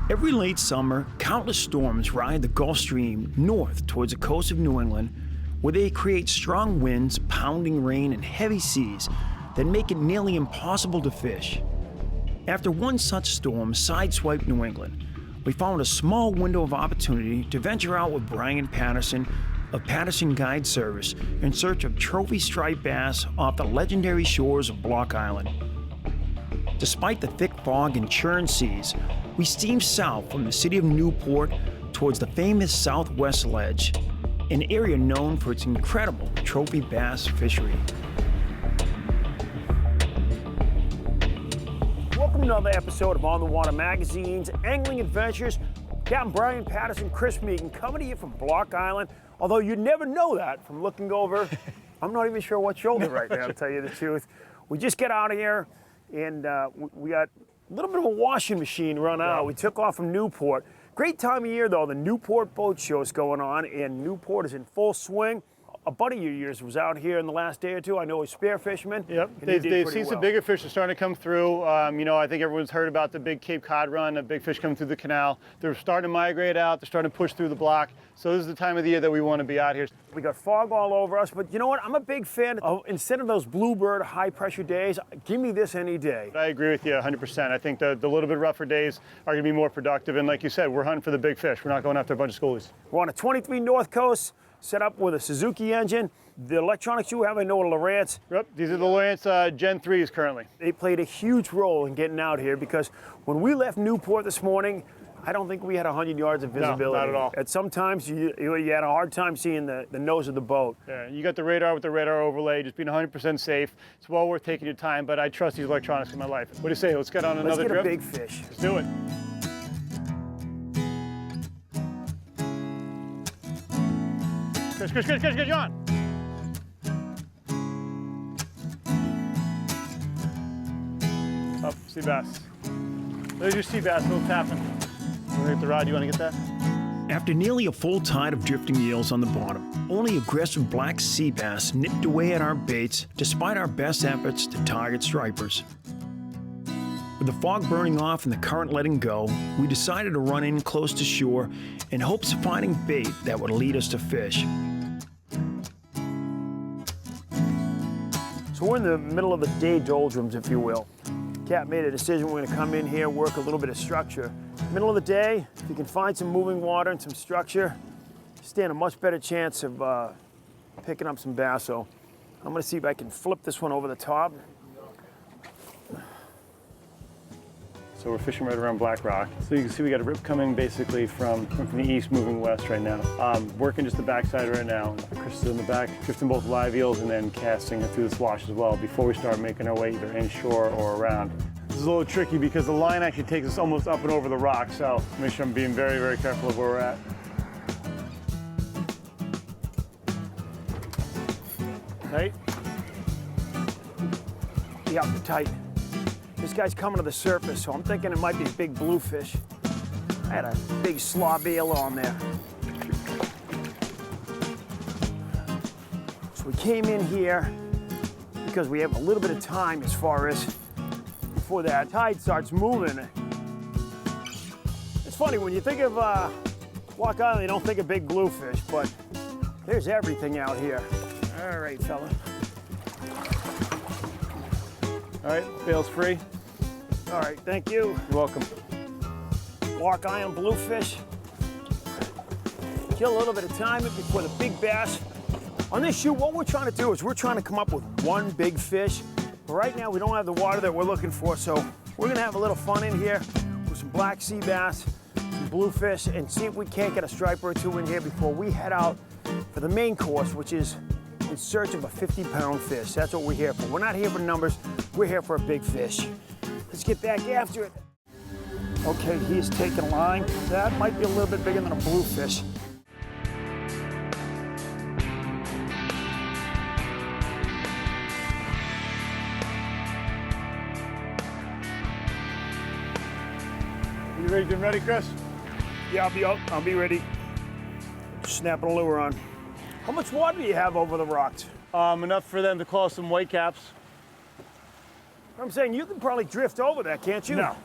Every late summer, countless storms ride the Gulf Stream north towards the coast of New England, where they create strong winds, pounding rain, and heavy seas that make it nearly impossible to fish. After one such storm sideswiped New England, we found a small window of opportunity to venture out with Brian Patterson of Patterson Guide Service in search of trophy striped bass off the legendary shores of Block Island. Despite the thick fog and churn seas, we steamed south from the city of Newport towards the famous Southwest Ledge, an area known for its incredible trophy bass fishery. Welcome to another episode of On the Water Magazine's Angling Adventures. Captain Brian Patterson, Chris Meegan, coming to you from Block Island. Although you'd never know that from looking over, I'm not even sure what shoulder right now, to tell you the truth. We just get out of here, and we got a little bit of a washing machine run out. We took off from Newport. Great time of year, though. The Newport Boat Show is going on, and Newport is in full swing. A buddy of yours was out here in the last day or two. I know he's spear fisherman. Yep, they've seen some bigger fish are starting to come through. I think everyone's heard about the big Cape Cod run, a big fish coming through the canal. They're starting to migrate out. They're starting to push through the block. So this is the time of the year that we want to be out here. We got fog all over us, but you know what? I'm a big fan of, instead of those bluebird high-pressure days, give me this any day. I agree with you 100%. I think the little bit rougher days are going to be more productive. And like you said, we're hunting for the big fish. We're not going after a bunch of schoolies. We're on a 23 North Coast, set up with a Suzuki engine. The electronics you have, I know, are Lowrance. Yep, these are the Lowrance Gen 3s currently. They played a huge role in getting out here because when we left Newport this morning, I don't think we had 100 yards of visibility. No, not at all. At some times, you had a hard time seeing the nose of the boat. Yeah, you got the radar with the radar overlay, just being 100% safe. It's well worth taking your time, but I trust these electronics in my life. What do you say? Let's get on another trip? Let's get a big fish. Let's do it. Chris, John. Up, sea bass. There's your sea bass, little tapping. We'll hit the rod. You want to get that? After nearly a full tide of drifting eels on the bottom, only aggressive black sea bass nipped away at our baits despite our best efforts to target stripers. With the fog burning off and the current letting go, we decided to run in close to shore in hopes of finding bait that would lead us to fish. So we're in the middle of the day doldrums, if you will. Cap made a decision we're going to come in here, work a little bit of structure. Middle of the day, if you can find some moving water and some structure, you stand a much better chance of picking up some bass. So I'm going to see if I can flip this one over the top. So we're fishing right around Black Rock. So you can see we got a rip coming basically from the east moving west right now. Working just the backside right now. Chris is in the back, drifting both live eels and then casting it through the swash as well before we start making our way either inshore or around. This is a little tricky because the line actually takes us almost up and over the rock, so make sure I'm being very, very careful of where we're at. Tight? Yeah, tight. This guy's coming to the surface, so I'm thinking it might be a big bluefish. I had a big slob eel on there. So we came in here because we have a little bit of time as far as before that tide starts moving. It's funny, when you think of Block Island, you don't think of big bluefish, but there's everything out here. All right, fella. All right, bail's free. All right, thank you. You're welcome. Block Island bluefish. Kill a little bit of time before the big bass. On this shoot, what we're trying to do is we're trying to come up with one big fish. But right now, we don't have the water that we're looking for, so we're gonna have a little fun in here with some black sea bass, some bluefish, and see if we can't get a striper or two in here before we head out for the main course, which is in search of a 50-pound fish. That's what we're here for. We're not here for numbers, we're here for a big fish. Let's get back after it. Okay, he's taking a line. That might be a little bit bigger than a bluefish. You ready? Getting ready, Chris? Yeah, I'll be ready. Snapping a lure on. How much water do you have over the rocks? Enough for them to call some white caps. I'm saying you can probably drift over that, can't you? No.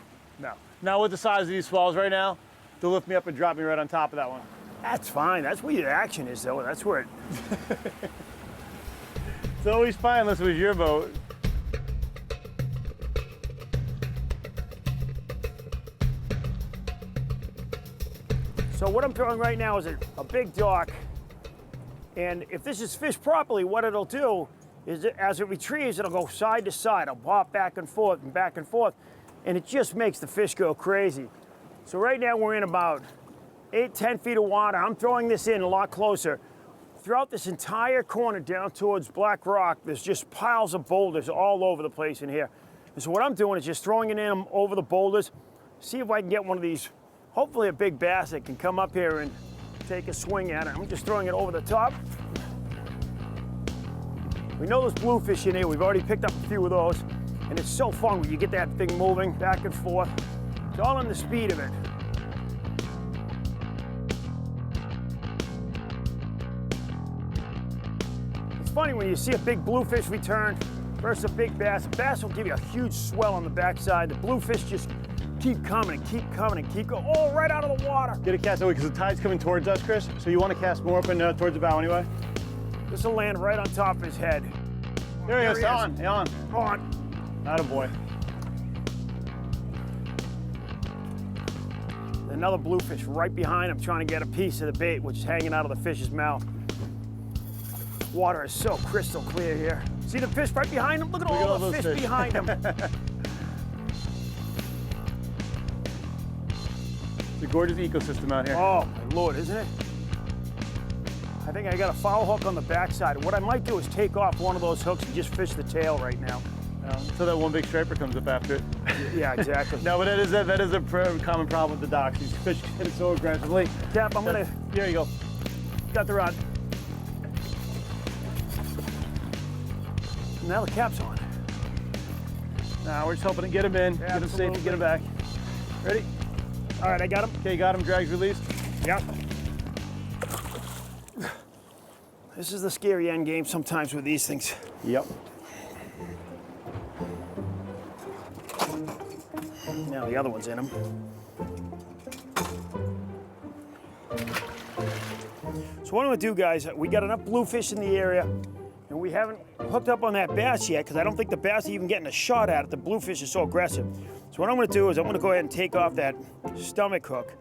No. Now with the size of these swells right now, they'll lift me up and drop me right on top of that one. That's fine. That's where your action is, though. That's where it... It's always fine unless it was your boat. So what I'm throwing right now is a big dock. And if this is fished properly, what it'll do is as it retrieves, it'll go side to side. It'll pop back and forth and back and forth. And it just makes the fish go crazy. So right now we're in about 8, 10 feet of water. I'm throwing this in a lot closer. Throughout this entire corner down towards Black Rock, there's just piles of boulders all over the place in here. And so what I'm doing is just throwing it in over the boulders, see if I can get one of these, hopefully a big bass that can come up here and take a swing at it. I'm just throwing it over the top. We know there's bluefish in here. We've already picked up a few of those. And it's so fun when you get that thing moving back and forth. It's all in the speed of it. It's funny when you see a big bluefish return versus a big bass. A bass will give you a huge swell on the backside. The bluefish just keep coming and keep coming and keep going. Oh, right out of the water. Get a cast away because the tide's coming towards us, Chris. So you want to cast more up and towards the bow anyway. This will land right on top of his head. There he is. On. On. Attaboy. Another bluefish right behind him trying to get a piece of the bait, which is hanging out of the fish's mouth. Water is so crystal clear here. See the fish right behind him? Look at all the fish behind him. It's a gorgeous ecosystem out here. Oh, my Lord, isn't it? I think I got a foul hook on the backside. What I might do is take off one of those hooks and just fish the tail right now. So that one big striper comes up after it. Yeah, exactly. No, but that is a common problem with the docks. These fish hit it so aggressively. Cap, I'm gonna... Here you go. Got the rod. Now the cap's on. Now we're just hoping to get him in, get him safe and get him back. Ready? All right, I got him. Okay, got him. Drag's released. Yep. This is the scary end game sometimes with these things. Yep. Now the other one's in him. So what I'm gonna do, guys, we got enough bluefish in the area, and we haven't hooked up on that bass yet, because I don't think the bass is even getting a shot at it. The bluefish is so aggressive. So what I'm gonna do is I'm gonna go ahead and take off that stomach hook.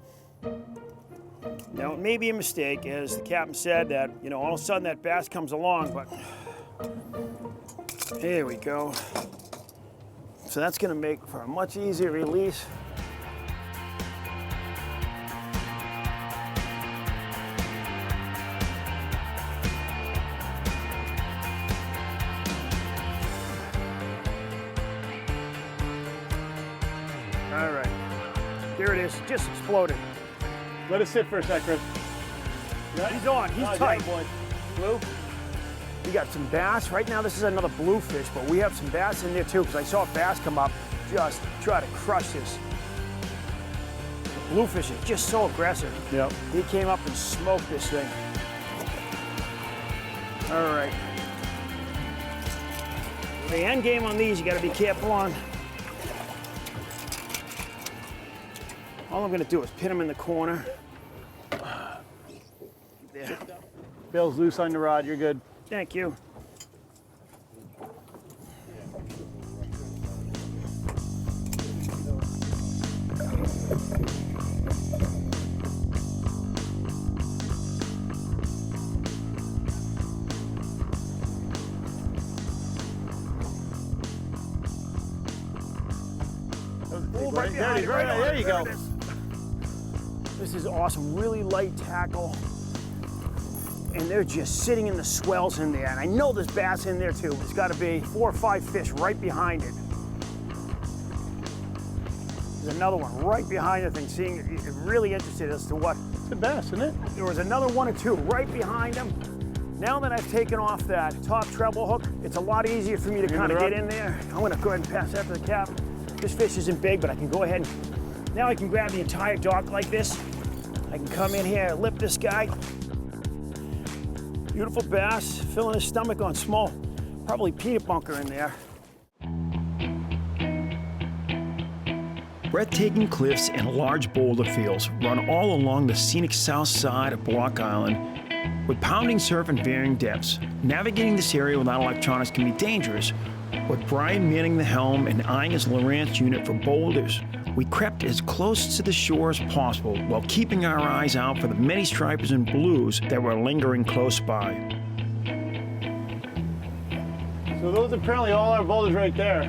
Now, it may be a mistake, as the captain said, that, you know, all of a sudden that bass comes along, but here we go. So that's gonna make for a much easier release. All right, there it is, just exploded. Let it sit for a sec, Chris. He's on, he's tight. Boy. Blue? We got some bass. Right now, this is another bluefish, but we have some bass in there too, because I saw a bass come up, just try to crush this. The bluefish is just so aggressive. Yep. He came up and smoked this thing. All right. The end game on these, you got to be careful on. All I'm going to do is pin them in the corner. There. Bail's loose on the rod. You're good. Thank you. Oh, right behind it, there you go. This is awesome. Really light tackle. And they're just sitting in the swells in there. And I know there's bass in there too. There's got to be 4 or 5 fish right behind it. There's another one right behind the thing. Seeing, really interested as to what. It's a bass, isn't it? There was another 1 or 2 right behind him. Now that I've taken off that top treble hook, it's a lot easier for me to kind of get in there. I'm going to go ahead and pass that to the cap. This fish isn't big, but I can go ahead and, now I can grab the entire dock like this. I can come in here, lip this guy. Beautiful bass, filling his stomach on small, probably peanut bunker in there. Breathtaking cliffs and large boulder fields run all along the scenic south side of Block Island, with pounding surf and varying depths. Navigating this area without electronics can be dangerous. With Brian manning the helm and eyeing his Lowrance unit for boulders, we crept as close to the shore as possible while keeping our eyes out for the many stripers and blues that were lingering close by. So those are apparently all our boulders right there.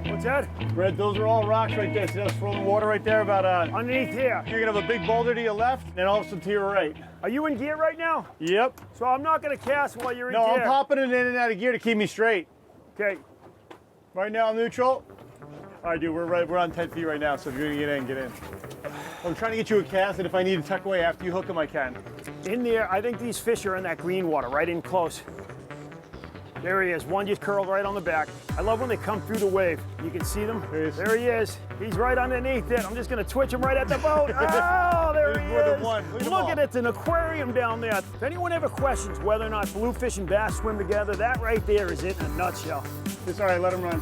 What's that? Red, those are all rocks right there. See that swirling water right there about Underneath here. You're gonna have a big boulder to your left and also to your right. Are you in gear right now? Yep. So I'm not going to cast while you're in No, gear. I'm popping it in and out of gear to keep me straight. Okay. Right now I'm neutral. All right, dude, we're on 10 feet right now, so if you're gonna get in, get in. I'm trying to get you a cast, and if I need to tuck away after you hook them, I can. In there, I think these fish are in that green water, right in close. There he is. One just curled right on the back. I love when they come through the wave. You can see them. There he is. He's right underneath it. I'm just going to twitch him right at the boat. Oh, there he more than is. one. Look at it. It's an aquarium down there. If anyone ever questions whether or not bluefish and bass swim together, that right there is it in a nutshell. It's all right. Let him run.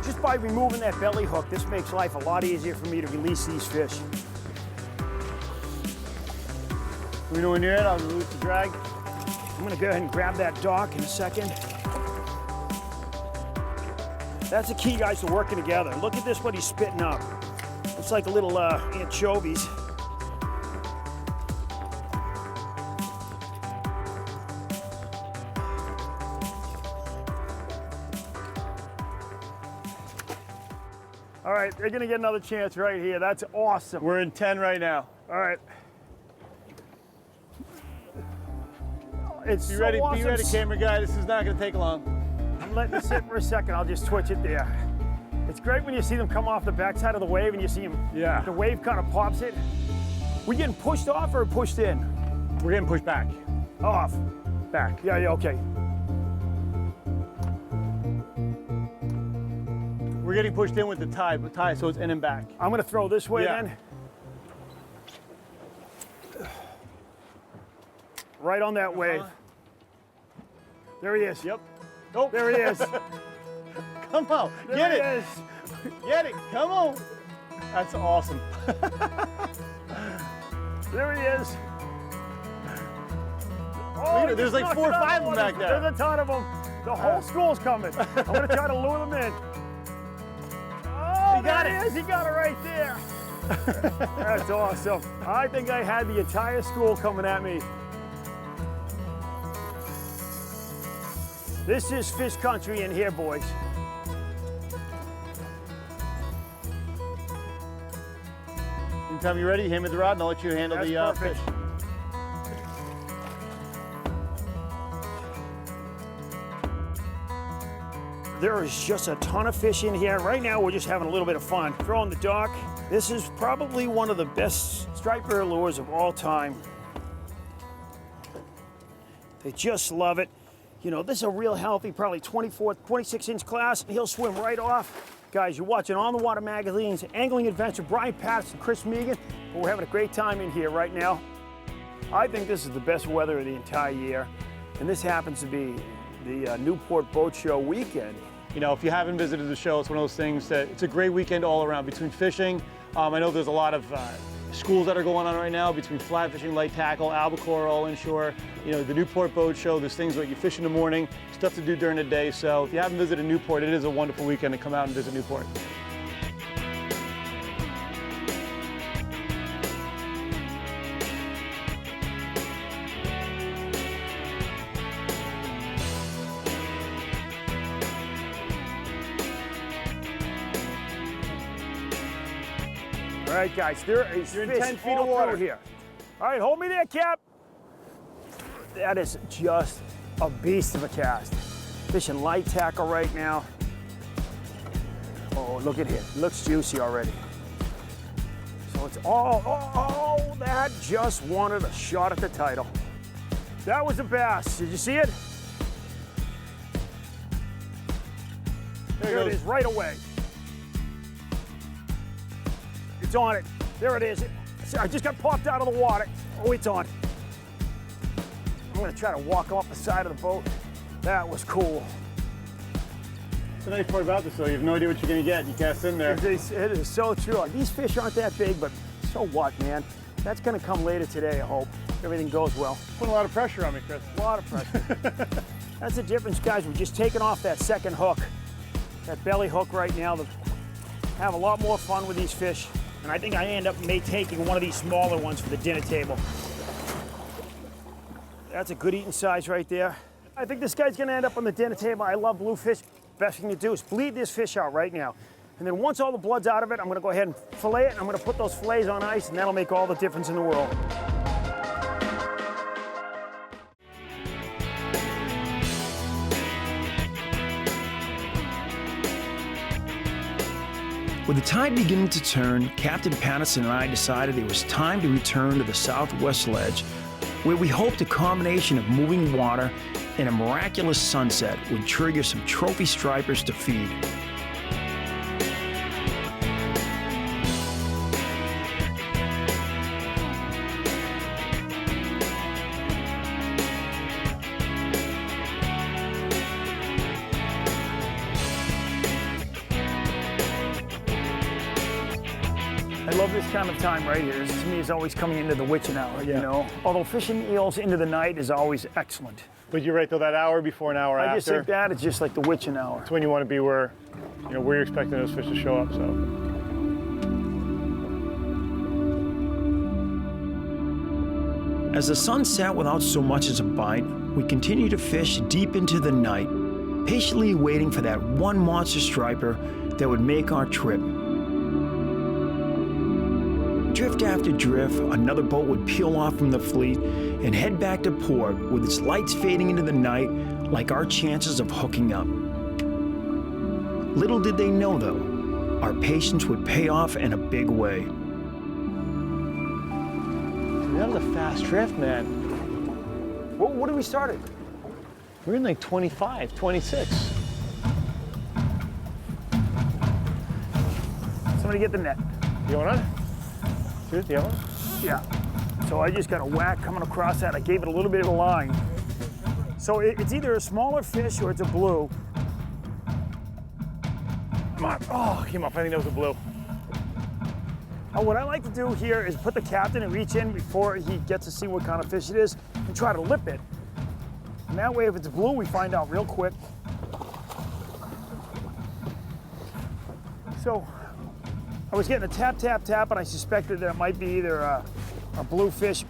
Just by removing that belly hook, this makes life a lot easier for me to release these fish. We know when you're in, I'll release the drag. I'm gonna go ahead and grab that dock in a second. That's the key, guys, to working together. Look at this, what he's spitting up. It's like a little anchovies. All right, they're gonna get another chance right here. That's awesome. We're in 10 right now. All right. It's Be so ready, awesome. be ready, camera guy. This is not gonna take long. I'm letting it sit for a second. I'll just twitch it there. It's great when you see them come off the backside of the wave and you see them. Yeah. The wave kind of pops it. We getting pushed off or pushed in? We're getting pushed back. Off. Back. Yeah, okay. We're getting pushed in with the tide, so it's in and back. I'm gonna throw this way Yeah. then. Right on that wave. There he is. Yep. Oh, There he is. come on, There get he it. is. Get it, come on. That's awesome. There he is. Look at it, he there's just like knocked 4 or it out 5 of of them the back water. there. There's a ton of them. The whole school's coming. I'm gonna try to lure them in. Oh, He got there it. he is. He got it right there. That's awesome. I think I had the entire school coming at me. This is fish country in here, boys. Anytime you're ready, hand me the rod and I'll let you handle That's the perfect. fish. There is just a ton of fish in here. Right now, we're just having a little bit of fun. Throwing the dock. This is probably one of the best striper lures of all time. They just love it. You know, this is a real healthy, probably 24, 26-inch class. He'll swim right off. Guys, you're watching On the Water Magazine's Angling Adventure. Brian Patterson, Chris Megan. But we're having a great time in here right now. I think this is the best weather of the entire year. And this happens to be the Newport Boat Show weekend. You know, if you haven't visited the show, it's one of those things that it's a great weekend all around between fishing. I know there's a lot of schools that are going on right now between fly fishing, light tackle, albacore, all inshore. You know, the Newport Boat Show, there's things that you fish in the morning, stuff to do during the day. So if you haven't visited Newport, it is a wonderful weekend to come out and visit Newport. All right, guys, there is You're in fish 10 feet all of water. through here. All right, hold me there, Cap. That is just a beast of a cast. Fishing light tackle right now. Oh, look at it. Looks juicy already. So it's all, oh, that just wanted a shot at the title. That was a bass. Did you see it? There it is, right away. It's on it. There it is. I just got popped out of the water. Oh, it's on. I'm gonna try to walk off the side of the boat. That was cool. the nice part about this, though. You have no idea what you're going to get. You cast in there. It is so true. These fish aren't that big, but so what, man? That's going to come later today, I hope. Everything goes well. Putting a lot of pressure on me, Chris. A lot of pressure. That's the difference, guys. We're just taking off that second hook, that belly hook right now. To have a lot more fun with these fish. And I think I end up taking one of these smaller ones for the dinner table. That's a good eating size right there. I think this guy's gonna end up on the dinner table. I love bluefish. Best thing to do is bleed this fish out right now. And then once all the blood's out of it, I'm gonna go ahead and fillet it, and I'm gonna put those fillets on ice, and that'll make all the difference in the world. With the tide beginning to turn, Captain Patterson and I decided it was time to return to the southwest ledge, where we hoped a combination of moving water and a miraculous sunset would trigger some trophy stripers to feed. I love this kind of time right here. This to me is always coming into the witching hour, you know? Although fishing eels into the night is always excellent. But you're right, though, that hour before and hour after. I just think that is just like the witching hour. It's when you want to be where, you know, where you're expecting those fish to show up, so. As the sun set without so much as a bite, we continued to fish deep into the night, patiently waiting for that one monster striper that would make our trip. Drift after drift, another boat would peel off from the fleet and head back to port with its lights fading into the night like our chances of hooking up. Little did they know, though, our patience would pay off in a big way. That was a fast drift, man. What did we start at? We're in like 25, 26. Somebody get the net. You going on? Here's the other one? Yeah. So I just got a whack coming across that. I gave it a little bit of a line. So it's either a smaller fish or it's a blue. Come on. Oh, it came off. I think that was a blue. What I like to do here is put the captain and reach in before he gets to see what kind of fish it is and try to lip it. And that way, if it's blue, we find out real quick. So I was getting a tap, tap, tap, and I suspected that it might be either a blue fish.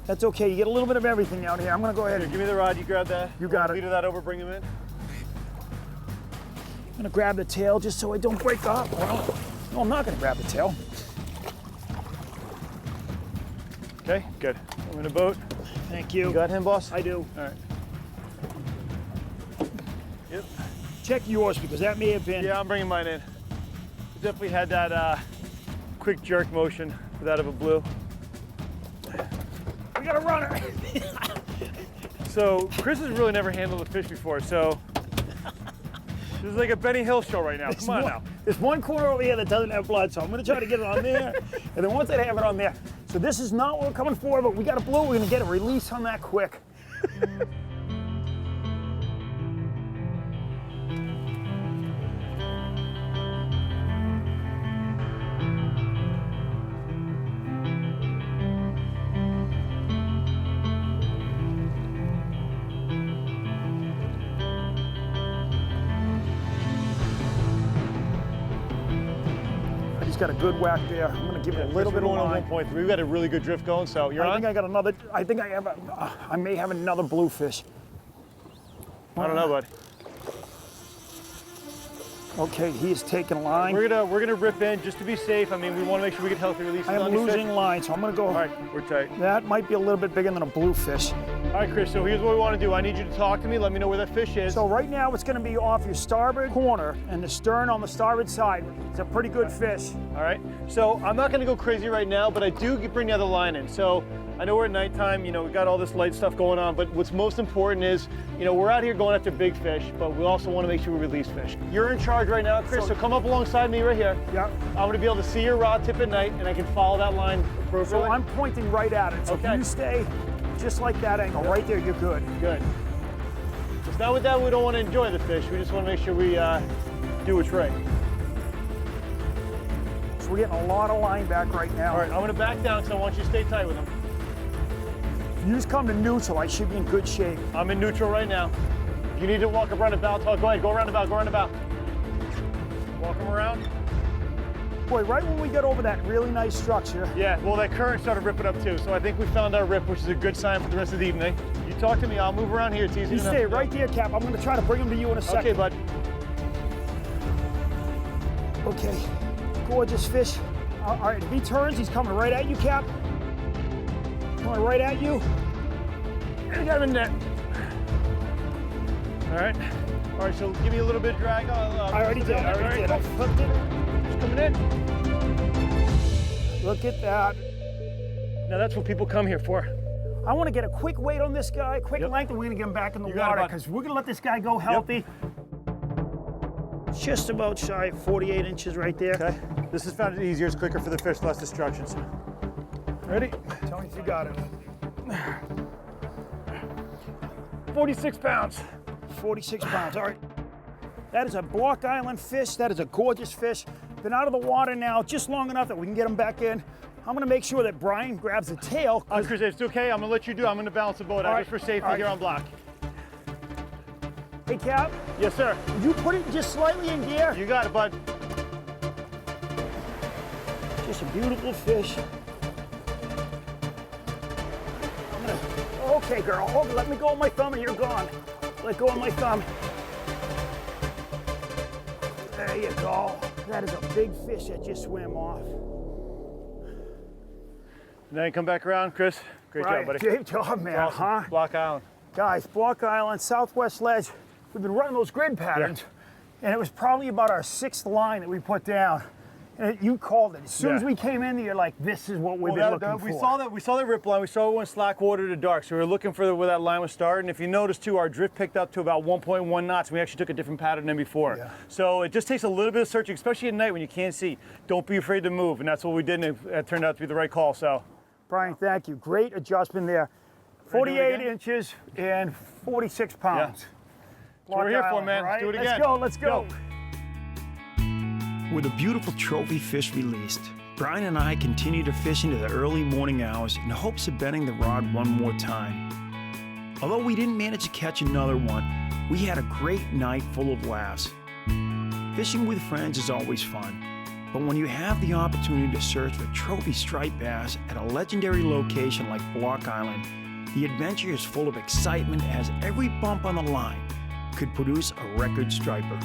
That's okay, you get a little bit of everything out here. I'm gonna go ahead and Give me the rod, you grab that. You got it. Leader that over, bring him in. I'm gonna grab the tail just so I don't break up. Well, no, I'm not gonna grab the tail. Okay, good. I'm in a boat. Thank you. You got him, boss? I do. All right. Yep. Check yours because that may have been. Yeah, I'm bringing mine in. Definitely had that quick jerk motion for that of a blue. We got a runner. So Chris has really never handled a fish before, so this is like a Benny Hill show right now. Come on now. There's one corner over here that doesn't have blood, so I'm gonna try to get it on there. And then once I have it on there, so this is not what we're coming for, but we got a blue, we're gonna get a release on that quick. Got a good whack there. I'm going to give it a little bit of line. 1.3. We've got a really good drift going, so you're on? I think I got another. I think I have. I may have another bluefish. I don't know, bud. Okay, he's taking line. We're gonna rip in just to be safe. I mean, we want to make sure we get healthy releases. I am losing line, so I'm going to go. All right, we're tight. That might be a little bit bigger than a bluefish. All right, Chris. So here's what we want to do. I need you to talk to me. Let me know where that fish is. So right now it's going to be off your starboard corner, and the stern on the starboard side. It's a pretty good fish. All right. So I'm not going to go crazy right now, but I do bring the other line in. So I know we're at nighttime. You know, we've got all this light stuff going on, but what's most important is, you know, we're out here going after big fish, but we also want to make sure we release fish. You're in charge right now, Chris. So come up alongside me right here. Yeah. I'm going to be able to see your rod tip at night, and I can follow that line appropriately. So I'm pointing right at it. So okay. if you stay just like that angle right there, you're good. Good. It's not with that we don't want to enjoy the fish. We just want to make sure we do what's right. So we're getting a lot of line back right now. All right, I'm going to back down because I want you to stay tight with them. If you just come to neutral, I should be in good shape. I'm in neutral right now. If you need to walk around the bow, go ahead, go around the bow, go around the bow. Walk them around. Boy, right when we get over that really nice structure. Yeah, well, that current started ripping up too, so I think we found our rip, which is a good sign for the rest of the evening. You talk to me, I'll move around here. It's easy You enough. stay right there, Cap. I'm going to try to bring him to you in a second. Okay, bud. Okay, gorgeous fish. All right, if he turns, he's coming right at you, Cap. Coming right at you. And got him in net. All right. All right, so give me a little bit of drag. I already did. I already did. I flipped it. Just coming in. Look at that. Now that's what people come here for. I want to get a quick weight on this guy, quick length, and we're going to get him back in the water because we're going to let this guy go healthy. Just about shy of 48 inches right there. Okay. This is found easier, it's quicker for the fish, less distractions. Ready? Tell me if you got it. 46 pounds. 46 pounds, all right. That is a Block Island fish. That is a gorgeous fish. Been out of the water now just long enough that we can get him back in. I'm gonna make sure that Brian grabs the tail. Chris, if it's okay, I'm gonna let you do it. I'm gonna balance the boat out just for safety here on block. Hey, Cap. Yes, sir. Would you put it just slightly in gear? You got it, bud. Just a beautiful fish. Okay, girl. Oh, let me go of my thumb and you're gone. Let go of my thumb. There you go. That is a big fish that just swam off. Now you come back around, Chris. Great job, buddy. Great job, man. Awesome. Huh? Block Island. Guys, Block Island, Southwest Ledge. We've been running those grid patterns, and it was probably about our 6th line that we put down. And you called it. As soon as we came in, you're like, this is what we've been looking for. We saw that rip line. We saw it went slack water to dark. So we were looking for where that line was starting. If you notice too, our drift picked up to about 1.1 knots. We actually took a different pattern than before. Yeah. So it just takes a little bit of searching, especially at night when you can't see. Don't be afraid to move. And that's what we did, and it turned out to be the right call. So, Brian, thank you. Great adjustment there. 48 inches and 46 pounds. Yeah. That's what we're here for, man. Right? Let's do it again. Let's go. With a beautiful trophy fish released, Brian and I continue to fish into the early morning hours in hopes of bending the rod one more time. Although we didn't manage to catch another one, we had a great night full of laughs. Fishing with friends is always fun, but when you have the opportunity to search for trophy striped bass at a legendary location like Block Island, the adventure is full of excitement as every bump on the line could produce a record striper.